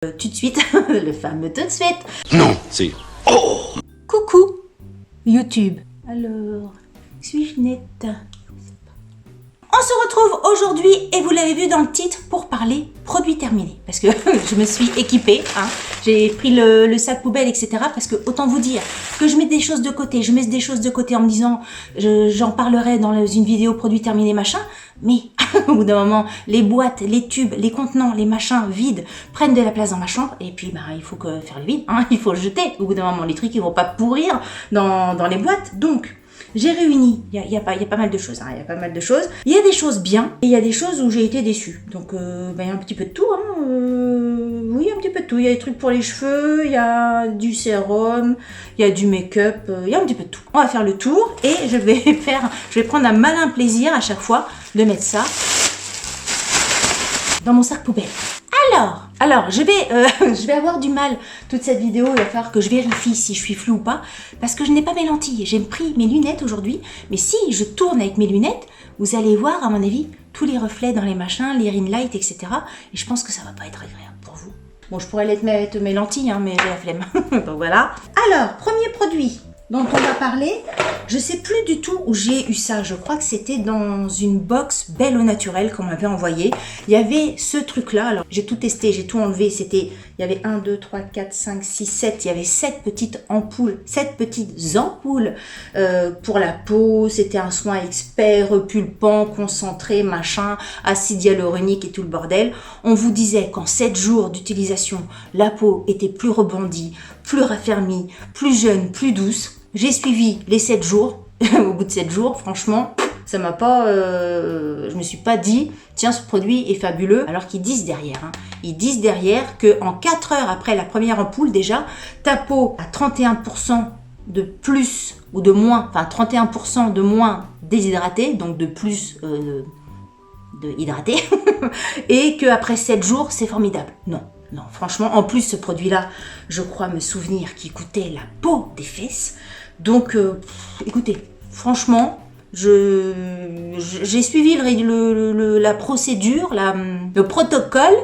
Tout de suite, le fameux tout de suite. Non, c'est... Oh! Coucou YouTube. Alors, suis-je nette? On se retrouve aujourd'hui, et vous l'avez vu dans le titre, pour parler produits terminés. Parce que je me suis équipée, hein. J'ai pris le sac poubelle, etc. Parce que autant vous dire que je mets des choses de côté. Je mets des choses de côté en me disant, j'en parlerai dans une vidéo produits terminés, machin. Mais au bout d'un moment, les boîtes, les tubes, les contenants, les machins vides prennent de la place dans ma chambre. Et puis, bah, il faut faire le vide, hein. Il faut le jeter. Au bout d'un moment, les trucs, ils vont pas pourrir dans les boîtes. Donc, j'ai réuni, il y a pas mal de choses, hein, il y a pas mal de choses. Il y a des choses bien, et il y a des choses où j'ai été déçue. Donc, il y a un petit peu de tout, hein. Oui, un petit peu de tout. Il y a des trucs pour les cheveux, il y a du sérum, il y a du make-up, il y a un petit peu de tout. On va faire le tour, et je vais prendre un malin plaisir à chaque fois de mettre ça dans mon sac poubelle. Alors, je vais avoir du mal toute cette vidéo. Il va falloir que je vérifie si je suis floue ou pas, parce que je n'ai pas mes lentilles. J'ai pris mes lunettes aujourd'hui, mais si je tourne avec mes lunettes, vous allez voir, à mon avis, tous les reflets dans les machins, les ring lights, etc. Et je pense que ça va pas être agréable pour vous. Bon, je pourrais les mettre mes lentilles, hein, mais j'ai la flemme. Donc voilà. Alors, premier produit dont on va parler, je sais plus du tout où j'ai eu ça. Je crois que c'était dans une box Belle au naturel qu'on m'avait envoyé. Il y avait ce truc-là. Alors, j'ai tout testé, j'ai tout enlevé. Il y avait 1, 2, 3, 4, 5, 6, 7. Il y avait 7 petites ampoules pour la peau. C'était un soin expert, repulpant, concentré, machin, acide hyaluronique et tout le bordel. On vous disait qu'en 7 jours d'utilisation, la peau était plus rebondie, plus raffermie, plus jeune, plus douce. J'ai suivi les 7 jours. Au bout de 7 jours, franchement, ça m'a pas... je me suis pas dit, tiens, ce produit est fabuleux. Alors qu'ils disent derrière, hein. Ils disent derrière qu'en 4 heures après la première ampoule, déjà, ta peau a 31% de plus ou de moins, enfin 31% de moins déshydratée, donc de plus de hydraté, et qu'après 7 jours, c'est formidable. Non, franchement, en plus, ce produit-là, je crois me souvenir qu'il coûtait la peau des fesses. Donc, écoutez, franchement, j'ai suivi la procédure, le protocole,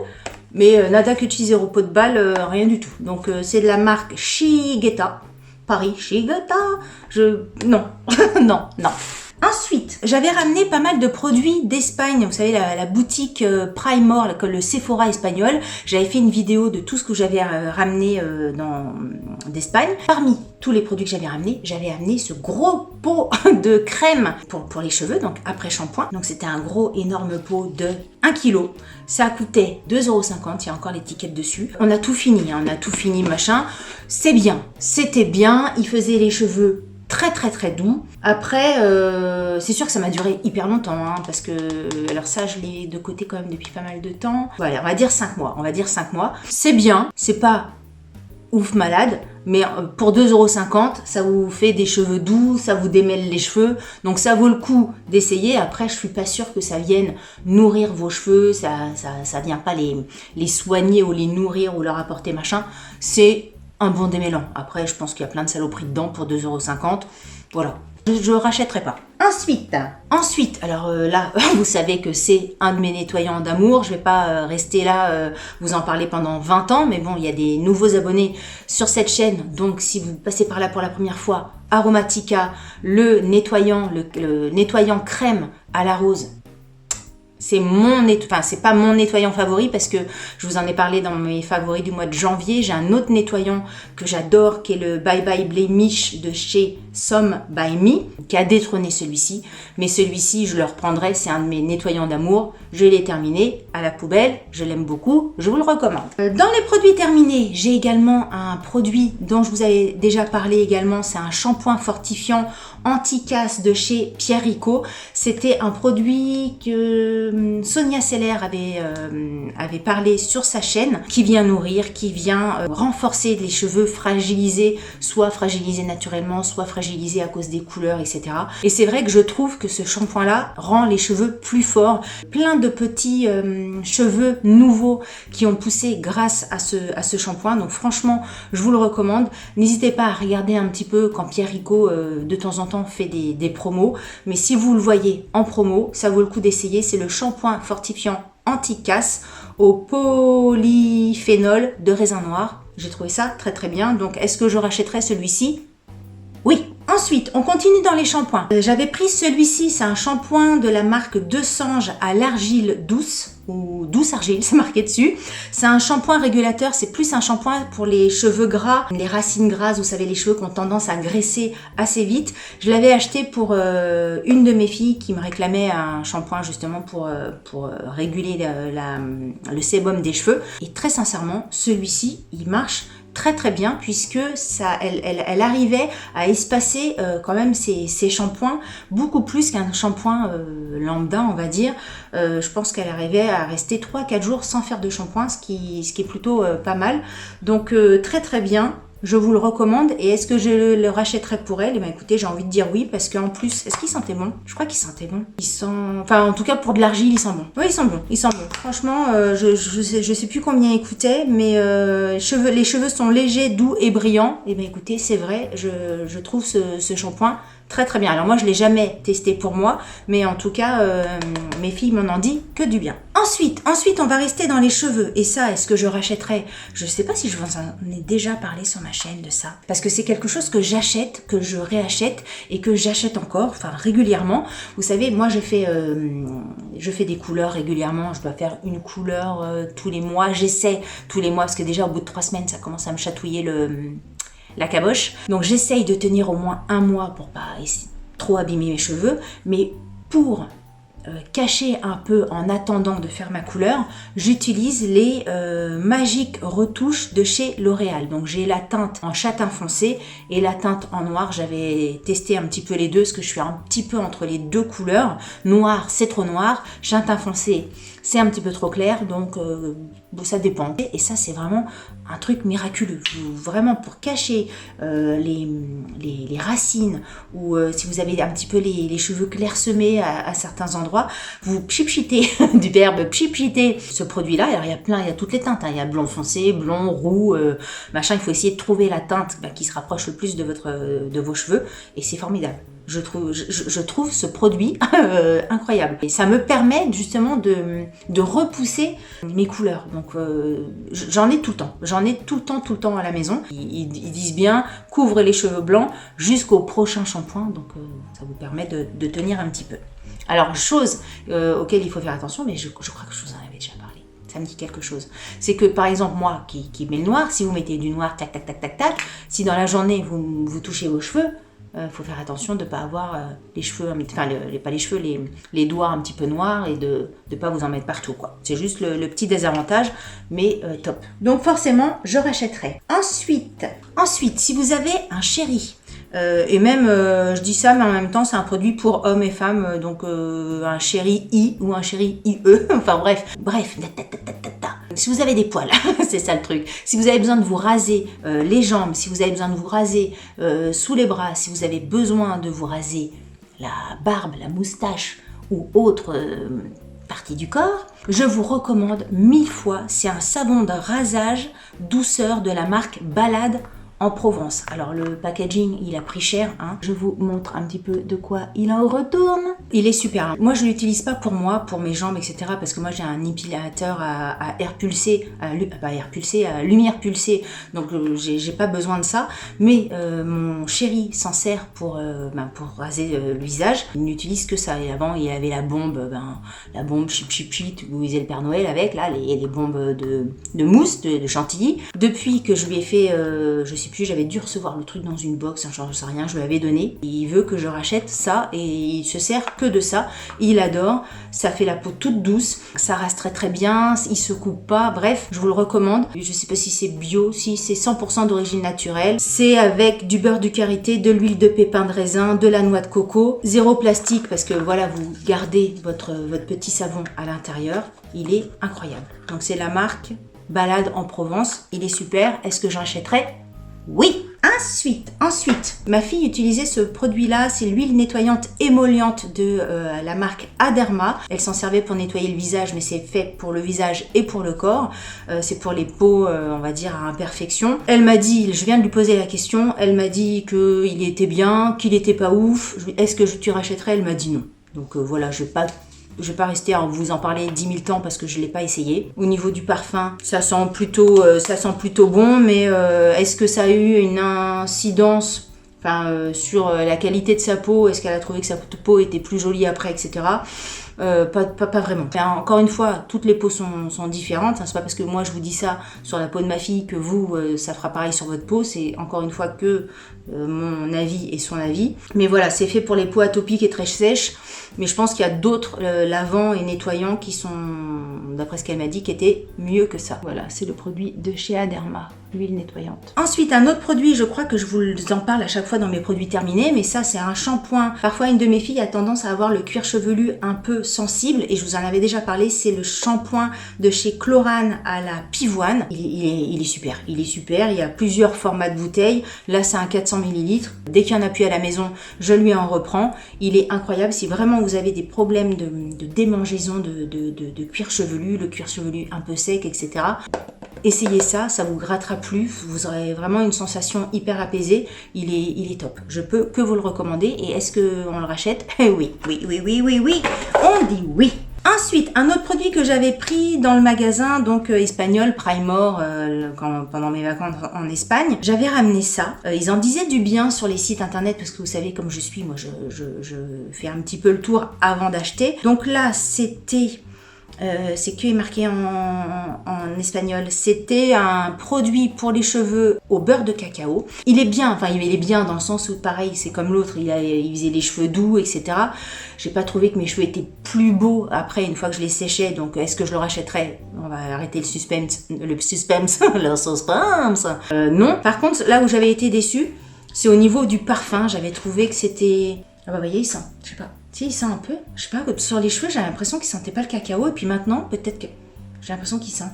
mais nada que ci zéro pot de balle, rien du tout. Donc, c'est de la marque Shigeta, Paris Shigeta, non, non. Ensuite, j'avais ramené pas mal de produits d'Espagne. Vous savez, la boutique Primor, le Sephora espagnol. J'avais fait une vidéo de tout ce que j'avais ramené d'Espagne. Parmi tous les produits que j'avais amené ce gros pot de crème pour les cheveux, donc après shampoing. Donc c'était un gros énorme pot de 1 kg. Ça coûtait 2,50 €. Il y a encore l'étiquette dessus. On a tout fini, hein, machin. C'est bien, c'était bien. Il faisait les cheveux très doux. Après, c'est sûr que ça m'a duré hyper longtemps, hein, parce que, alors ça, je l'ai de côté quand même depuis pas mal de temps. Voilà, on va dire 5 mois. C'est bien, c'est pas ouf malade, mais pour 2,50 €, ça vous fait des cheveux doux, ça vous démêle les cheveux, donc ça vaut le coup d'essayer. Après, je suis pas sûre que ça vienne nourrir vos cheveux, ça vient pas les soigner ou les nourrir ou leur apporter machin. C'est un bon démêlant. Après, je pense qu'il y a plein de saloperies dedans pour 2,50 €. Voilà. Je rachèterai pas. Ensuite, alors là, vous savez que c'est un de mes nettoyants d'amour. Je vais pas rester là, vous en parler pendant 20 ans. Mais bon, il y a des nouveaux abonnés sur cette chaîne. Donc, si vous passez par là pour la première fois, Aromatica, le nettoyant crème à la rose. C'est c'est pas mon nettoyant favori parce que je vous en ai parlé dans mes favoris du mois de janvier. J'ai un autre nettoyant que j'adore qui est le Bye Bye Blemish de chez Some By Me qui a détrôné celui-ci. Mais celui-ci, je le reprendrai, c'est un de mes nettoyants d'amour. Je l'ai terminé à la poubelle, je l'aime beaucoup, je vous le recommande. Dans les produits terminés, j'ai également un produit dont je vous avais déjà parlé également. C'est un shampoing fortifiant anti-casse de chez Pierre Rico. C'était un produit que Sonia Seller avait parlé sur sa chaîne, qui vient nourrir, qui vient renforcer les cheveux fragilisés, soit fragilisés naturellement, soit fragilisés à cause des couleurs, etc. Et c'est vrai que je trouve que ce shampoing-là rend les cheveux plus forts. Plein de petits cheveux nouveaux qui ont poussé grâce à ce shampoing. Donc franchement, je vous le recommande. N'hésitez pas à regarder un petit peu quand Pierre Rico, de temps en temps, fait des promos. Mais si vous le voyez en promo, ça vaut le coup d'essayer. C'est le shampoing fortifiant anti-casse au polyphénol de raisin noir. J'ai trouvé ça très très bien. Donc est-ce que je rachèterai celui-ci? Oui. Ensuite, on continue dans les shampoings. J'avais pris celui-ci, c'est un shampoing de la marque De Sange à l'argile douce, ou douce argile, c'est marqué dessus. C'est un shampoing régulateur, c'est plus un shampoing pour les cheveux gras, les racines grasses, vous savez, les cheveux qui ont tendance à graisser assez vite. Je l'avais acheté pour une de mes filles qui me réclamait un shampoing justement pour réguler le sébum des cheveux. Et très sincèrement, celui-ci, il marche très très bien puisque elle arrivait à espacer quand même ses shampoings beaucoup plus qu'un shampoing lambda, on va dire. Je pense qu'elle arrivait à rester 3-4 jours sans faire de shampoing, ce qui est plutôt pas mal. Donc très très bien. Je vous le recommande. Et est-ce que je le rachèterai pour elle? Eh bien, écoutez, j'ai envie de dire oui, parce qu'en plus, est-ce qu'il sentait bon? Je crois qu'il sentait bon. Il sent... Enfin, en tout cas, pour de l'argile, il sent bon. Oui, il sent bon. Il sent bon. Franchement, je sais plus combien il coûtait, mais les cheveux sont légers, doux et brillants. Eh bien, écoutez, c'est vrai, je trouve ce shampoing très très bien. Alors moi, je l'ai jamais testé pour moi, mais en tout cas, mes filles m'en ont dit que du bien. Ensuite, on va rester dans les cheveux. Et ça, est-ce que je rachèterai? Je sais pas si je vous en ai déjà parlé sur ma chaîne de ça. Parce que c'est quelque chose que j'achète, que je réachète et que j'achète encore, enfin régulièrement. Vous savez, moi je fais des couleurs régulièrement. Je dois faire une couleur tous les mois. J'essaie tous les mois parce que déjà au bout de 3 semaines, ça commence à me chatouiller la caboche. Donc j'essaye de tenir au moins 1 mois pour pas trop abîmer mes cheveux. Mais pour cacher un peu en attendant de faire ma couleur, j'utilise les Magic Retouches de chez L'Oréal. Donc j'ai la teinte en châtain foncé et la teinte en noir. J'avais testé un petit peu les deux parce que je suis un petit peu entre les deux couleurs. Noir, c'est trop noir. Châtain foncé, c'est un petit peu trop clair. Donc ça dépend. Et ça, c'est vraiment un truc miraculeux. Vraiment pour cacher les racines ou si vous avez un petit peu les cheveux clairsemés à certains endroits, vous pchipchitez du verbe pchipchiter ce produit-là. Alors il y a toutes les teintes, hein. Il y a blond foncé, blond, roux, machin. Il faut essayer de trouver la teinte qui se rapproche le plus de vos cheveux et c'est formidable. Je trouve ce produit incroyable. Et ça me permet justement de repousser mes couleurs. Donc j'en ai tout le temps. J'en ai tout le temps à la maison. Ils disent bien, couvre les cheveux blancs jusqu'au prochain shampoing. Donc ça vous permet de tenir un petit peu. Alors, chose auquel il faut faire attention, mais je crois que je vous en avais déjà parlé. Ça me dit quelque chose. C'est que, par exemple, moi qui mets le noir, si vous mettez du noir, tac, tac, tac, tac, tac, si dans la journée, vous touchez vos cheveux, faut faire attention de ne pas avoir les cheveux, enfin, pas les cheveux, les doigts un petit peu noirs et de ne pas vous en mettre partout, quoi. C'est juste le petit désavantage, mais top. Donc, forcément, je rachèterai. Ensuite, si vous avez un chéri, et même, je dis ça, mais en même temps, c'est un produit pour hommes et femmes, donc un chéri I ou un chéri IE, enfin bref. Si vous avez des poils, c'est ça le truc. Si vous avez besoin de vous raser les jambes, si vous avez besoin de vous raser sous les bras, si vous avez besoin de vous raser la barbe, la moustache ou autre partie du corps, je vous recommande 1000 fois, c'est un savon de rasage douceur de la marque Balade en Provence. Alors le packaging, il a pris cher, hein. Je vous montre un petit peu de quoi il en retourne. Il est super, hein. Moi je l'utilise pas pour moi, pour mes jambes, etc. Parce que moi j'ai un épilateur à air pulsé, à lumière pulsée. Donc j'ai pas besoin de ça. Mais mon chéri s'en sert pour raser le visage. Il n'utilise que ça. Et avant il avait la bombe chip chip chip où il faisait le Père Noël avec, là, les bombes de mousse, de chantilly. Depuis que je lui ai fait, je sais plus, j'avais dû recevoir le truc dans une box, hein, je sais rien, je lui avais donné. Il veut que je rachète ça et il se sert que de ça. Il adore, ça fait la peau toute douce, ça rase très très bien, il se coupe pas, bref, je vous le recommande. Je sais pas si c'est bio, si c'est 100% d'origine naturelle. C'est avec du beurre de karité, de l'huile de pépin de raisin, de la noix de coco, zéro plastique parce que voilà, vous gardez votre petit savon à l'intérieur. Il est incroyable. Donc c'est la marque Balade en Provence, il est super. Est-ce que j'en achèterai? Oui. Ensuite, ma fille utilisait ce produit-là, c'est l'huile nettoyante émolliente de la marque Aderma. Elle s'en servait pour nettoyer le visage, mais c'est fait pour le visage et pour le corps. C'est pour les peaux, on va dire, à imperfection. Elle m'a dit, je viens de lui poser la question, elle m'a dit qu'il était bien, qu'il était pas ouf. Est-ce que tu rachèterais? Elle m'a dit non. Donc voilà, je vais pas Je vais pas rester à vous en parler 10 000 temps parce que je l'ai pas essayé. Au niveau du parfum, ça sent plutôt bon, mais est-ce que ça a eu une incidence sur la qualité de sa peau? Est-ce qu'elle a trouvé que sa peau était plus jolie après, etc. Pas vraiment. Encore une fois, toutes les peaux sont différentes. C'est pas parce que moi je vous dis ça sur la peau de ma fille que vous, ça fera pareil sur votre peau. C'est encore une fois que mon avis et son avis. Mais voilà, c'est fait pour les peaux atopiques et très sèches. Mais je pense qu'il y a d'autres lavants et nettoyants qui sont, d'après ce qu'elle m'a dit, qui étaient mieux que ça. Voilà, c'est le produit de chez Aderma, l'huile nettoyante. Ensuite, un autre produit, je crois que je vous en parle à chaque fois dans mes produits terminés, mais ça, c'est un shampoing. Parfois, une de mes filles a tendance à avoir le cuir chevelu un peu sensible, et je vous en avais déjà parlé, c'est le shampoing de chez Chlorane à la pivoine. Il est super, il y a plusieurs formats de bouteilles. Là, c'est un 400 ml. Dès qu'il y en a plus à la maison, je lui en reprends. Il est incroyable. Si vraiment vous avez des problèmes de démangeaison de cuir chevelu, le cuir chevelu un peu sec, etc., essayez ça, ça vous grattera plus, vous aurez vraiment une sensation hyper apaisée, il est top. Je peux que vous le recommander. Et est-ce qu'on le rachète? Oui, on dit oui. Ensuite, un autre produit que j'avais pris dans le magasin, donc espagnol, Primor, pendant mes vacances en Espagne, j'avais ramené ça. Ils en disaient du bien sur les sites internet, parce que vous savez, comme je suis, moi je fais un petit peu le tour avant d'acheter. Donc là, c'était... c'est que est marqué en espagnol. C'était un produit pour les cheveux au beurre de cacao. Il est bien dans le sens où pareil, c'est comme l'autre, il faisait les cheveux doux, etc. J'ai pas trouvé que mes cheveux étaient plus beaux après une fois que je les séchais, donc est-ce que je le rachèterais? On va arrêter le suspense. Non. Par contre, là où j'avais été déçue, c'est au niveau du parfum. J'avais trouvé que c'était... Ah bah vous voyez, il sent, je sais pas. Si, il sent un peu, je sais pas, sur les cheveux, j'avais l'impression qu'il sentait pas le cacao, et puis maintenant, peut-être que j'ai l'impression qu'il sent.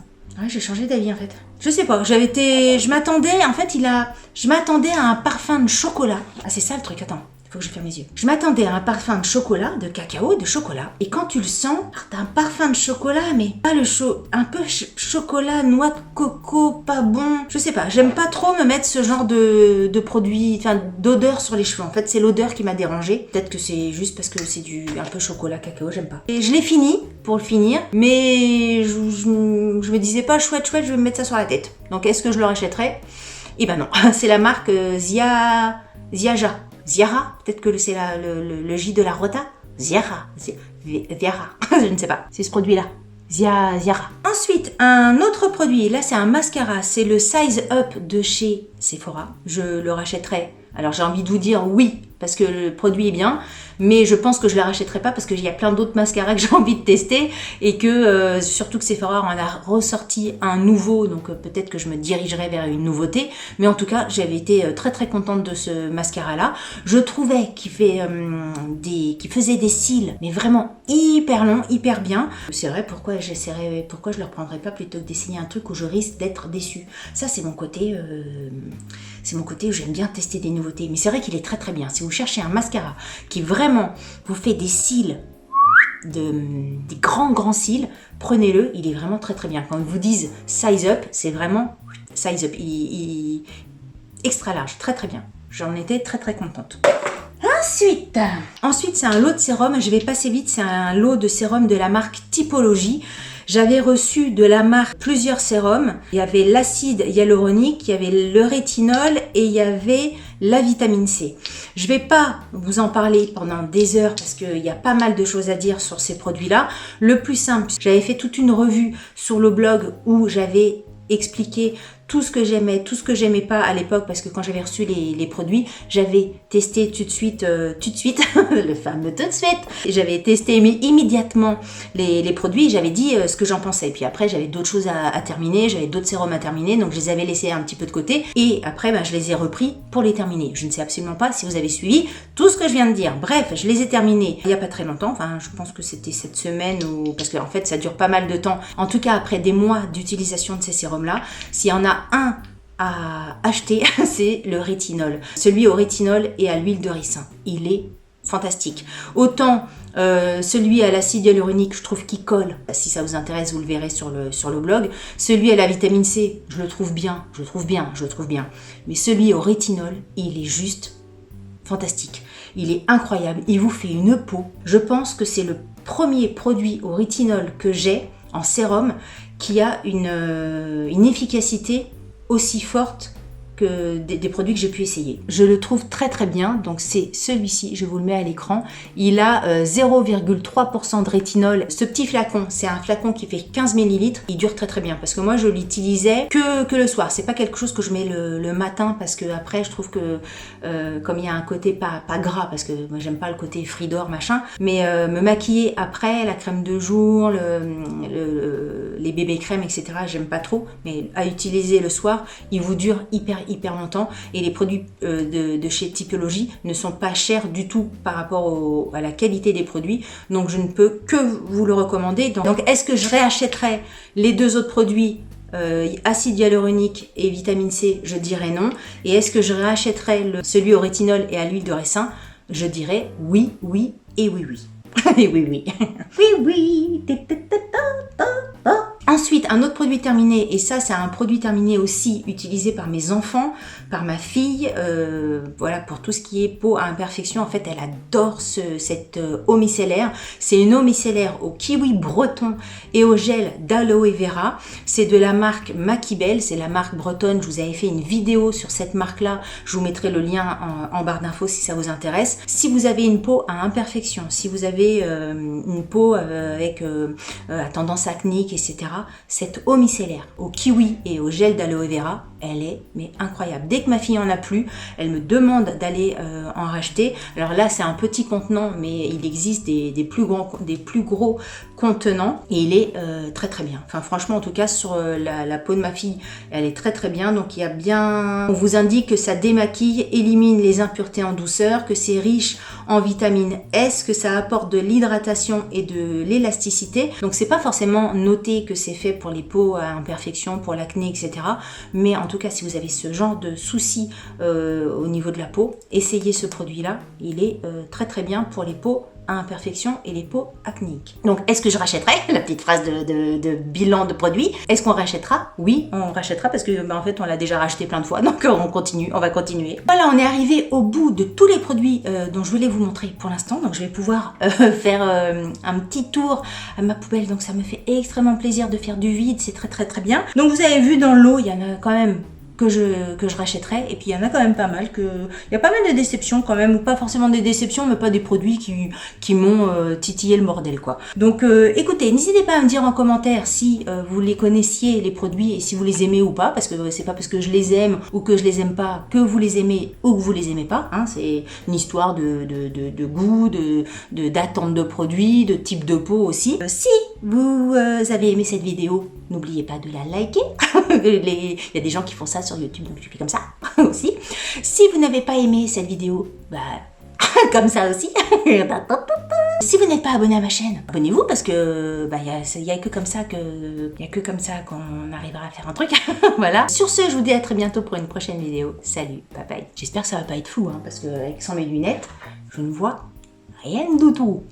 Ouais, j'ai changé d'avis en fait. Je sais pas, je m'attendais à un parfum de chocolat. Ah, c'est ça le truc, attends. Faut que je ferme mes yeux. Je m'attendais à un parfum de chocolat, de cacao, de chocolat. Et quand tu le sens, t'as un parfum de chocolat, mais pas un peu chocolat, noix de coco, pas bon. Je sais pas, j'aime pas trop me mettre ce genre de produit, d'odeur sur les cheveux. En fait, c'est l'odeur qui m'a dérangée. Peut-être que c'est juste parce que c'est un peu chocolat, cacao, j'aime pas. Et je l'ai fini, pour le finir, mais je me disais pas chouette, je vais me mettre ça sur la tête. Donc est-ce que je le rachèterais? Eh ben non, c'est la marque Ziara, peut-être que c'est le J de la Rota. Ziara, je ne sais pas. C'est ce produit-là. Ziara. Ensuite, un autre produit. Là, c'est un mascara. C'est le Size Up de chez Sephora. Je le rachèterai. Alors, j'ai envie de vous dire oui, parce que le produit est bien. Mais je pense que je ne la rachèterai pas parce qu'il y a plein d'autres mascaras que j'ai envie de tester. Et que, surtout que Sephora en a ressorti un nouveau. Donc, peut-être que je me dirigerai vers une nouveauté. Mais en tout cas, j'avais été très très contente de ce mascara-là. Je trouvais qu'il faisait des cils, mais vraiment hyper longs, hyper bien. C'est vrai, pourquoi je le reprendrais pas plutôt que d'essayer un truc où je risque d'être déçue. Ça, c'est mon côté... où j'aime bien tester des nouveautés. Mais c'est vrai qu'il est très très bien. Si vous cherchez un mascara qui vraiment vous fait des cils, des grands cils, prenez-le. Il est vraiment très très bien. Quand ils vous disent size up, c'est vraiment size up. Il extra large, très très bien. J'en étais très très contente. Ensuite, c'est un lot de sérum. Je vais passer vite. C'est un lot de sérum de la marque Typologie. J'avais reçu de la marque plusieurs sérums. Il y avait l'acide hyaluronique, il y avait le rétinol et il y avait la vitamine C. Je vais pas vous en parler pendant des heures parce qu'il y a pas mal de choses à dire sur ces produits-là. Le plus simple, j'avais fait toute une revue sur le blog où j'avais expliqué tout ce que j'aimais, tout ce que j'aimais pas à l'époque, parce que quand j'avais reçu les produits, j'avais testé tout de suite, le fameux tout de suite, j'avais testé immédiatement les produits, j'avais dit ce que j'en pensais, puis après j'avais d'autres choses à terminer, j'avais d'autres sérums à terminer, donc je les avais laissés un petit peu de côté, et après je les ai repris pour les terminer. Je ne sais absolument pas si vous avez suivi tout ce que je viens de dire. Bref, je les ai terminés il n'y a pas très longtemps, enfin je pense que c'était cette semaine, parce qu'en fait ça dure pas mal de temps, en tout cas après des mois d'utilisation de ces sérums-là. S'il y en a un à acheter, c'est le rétinol. Celui au rétinol et à l'huile de ricin. Il est fantastique. Autant celui à l'acide hyaluronique, je trouve qu'il colle. Si ça vous intéresse, vous le verrez sur le blog. Celui à la vitamine C, je le trouve bien. Mais celui au rétinol, il est juste fantastique. Il est incroyable. Il vous fait une peau. Je pense que c'est le premier produit au rétinol que j'ai en sérum qui a une efficacité aussi forte que des produits que j'ai pu essayer. Je le trouve très très bien, donc c'est celui-ci, je vous le mets à l'écran. Il a 0,3% de rétinol. Ce petit flacon, c'est un flacon qui fait 15 ml. Il dure très très bien parce que moi je l'utilisais que le soir. C'est pas quelque chose que je mets le matin parce que après je trouve que comme il y a un côté pas gras, parce que moi j'aime pas le côté fridor machin, mais me maquiller après, la crème de jour, les bébés crèmes, etc. j'aime pas trop, mais à utiliser le soir, il vous dure hyper longtemps, et les produits de chez Typologie ne sont pas chers du tout par rapport à la qualité des produits, donc je ne peux que vous le recommander. Donc est-ce que je réachèterai les deux autres produits, acide hyaluronique et vitamine C? Je dirais non. Et est-ce que je réachèterai celui au rétinol et à l'huile de ricin? Je dirais oui et oui. Et oui. Oui. Ensuite, un autre produit terminé, et ça c'est un produit terminé aussi utilisé par mes enfants, par ma fille, voilà, pour tout ce qui est peau à imperfection. En fait, elle adore cette eau micellaire. C'est une eau micellaire au kiwi breton et au gel d'aloe vera. C'est de la marque Makibel, c'est la marque bretonne. Je vous avais fait une vidéo sur cette marque-là. Je vous mettrai le lien en barre d'infos si ça vous intéresse. Si vous avez une peau à imperfection, si vous avez une peau avec à tendance acnéique, etc., cette eau micellaire au kiwi et au gel d'aloe vera, elle est incroyable. Dès que ma fille en a plus, elle me demande d'aller en racheter. Alors là, c'est un petit contenant, mais il existe des plus gros contenants, et il est très bien. Enfin, franchement, en tout cas, sur la peau de ma fille, elle est très bien. Donc, il y a bien... On vous indique que ça démaquille, élimine les impuretés en douceur, que c'est riche en vitamine S, que ça apporte de l'hydratation et de l'élasticité. Donc, c'est pas forcément noté que c'est fait pour les peaux à imperfection, pour l'acné, etc. Mais en tout cas, si vous avez ce genre de soucis au niveau de la peau, essayez ce produit-là. Il est très bien pour les peaux à imperfection et les peaux acnéiques. Donc, est-ce que je rachèterai? La petite phrase de bilan de produit. Est-ce qu'on rachètera? Oui, on rachètera parce que en fait, on l'a déjà racheté plein de fois. Donc, on va continuer. Voilà, on est arrivé au bout de tous les produits dont je voulais vous montrer pour l'instant. Donc, je vais pouvoir faire un petit tour à ma poubelle. Donc, ça me fait extrêmement plaisir de faire du vide. C'est très bien. Donc, vous avez vu dans l'eau, il y en a quand même que je rachèterai, et puis il y en a quand même pas mal il y a pas mal de déceptions quand même, ou pas forcément des déceptions, mais pas des produits qui m'ont titillé le bordel, quoi. Donc écoutez, n'hésitez pas à me dire en commentaire si vous les connaissiez, les produits, et si vous les aimez ou pas, parce que c'est pas parce que je les aime ou que je les aime pas que vous les aimez ou que vous les aimez pas, hein. C'est une histoire de goût, d'attente de produits, de type de peau aussi. Si vous avez aimé cette vidéo, n'oubliez pas de la liker. Il y a des gens qui font ça sur YouTube, donc je fais comme ça aussi. Si vous n'avez pas aimé cette vidéo, bah comme ça aussi. Si vous n'êtes pas abonné à ma chaîne, abonnez-vous, parce que y a que comme ça qu'on arrivera à faire un truc. Voilà. Sur ce, je vous dis à très bientôt pour une prochaine vidéo. Salut, bye bye. J'espère que ça va pas être fou, hein, parce que avec sans mes lunettes, je ne vois rien du tout.